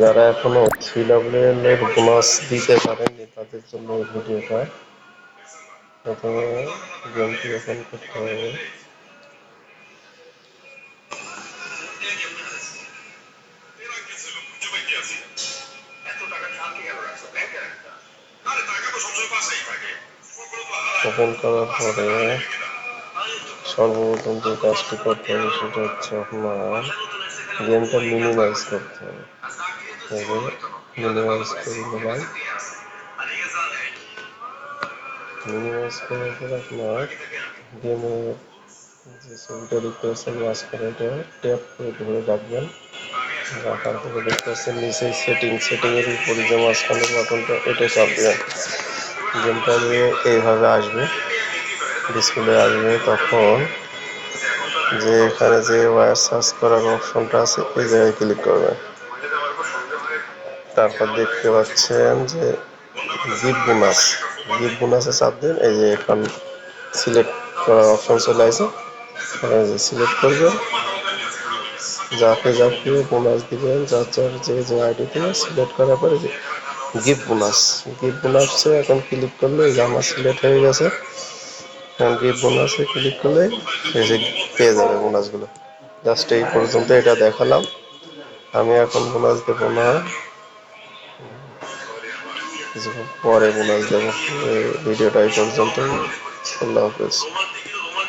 যারা এখনো 3WL এর বোনাস দিতে পারেননি তাদের জন্য এই ভিডিওটা। প্রথমে গেমটি ওপেন করতে হবে। ওপেন করার পরে সর্বপ্রথম যে কাজটি করতে হবে সেটা হচ্ছে আপনার গেমটা মিনিমাইজ করতে হবে। মিনিমাইজ করে নিলাম। মিনিমাইজ করার পর আপনার গেমের যে ছবিটা দেখতে পাচ্ছেন মাঝখানে এটা ট্যাপ করে ধরে রাখবেন। রাখার পরে দেখতে পাচ্ছেন নিচে সেটিংয়ের উপরে যে মাঝখানের বাটনটা এটা চাপ দেবেন। গেমটা নিয়ে এইভাবে আসবে, ডিসপ্লে আসবে। তখন যে এখানে যে ওয়্যার সার্চ করার অপশনটা আছে এই জায়গায় ক্লিক করবেন। তারপর দেখতে পাচ্ছেন যে গিফট বোনাসে চাপ দেন। এই যে এখন সিলেক্ট করার অপশন চলে আসে, সিলেক্ট করবেন যাকে যাকে বোনাস দিবেন, যার যে আইডি দিয়ে সিলেক্ট করার পরে যে গিফট বোনাসে এখন ক্লিক করলে এই যে আমার সিলেক্ট হয়ে গেছে। এখন গিফট বোনাসে ক্লিক করলে এই যে পেয়ে যাবে বোনাসগুলো। জাস্ট এই পর্যন্ত এটা দেখালাম। আমি এখন বোনাস দেবো না, কিছুক্ষণ পরে বোনাস দেবো। ভিডিওটা এই পর্যন্তই। আল্লাহ হাফেজ।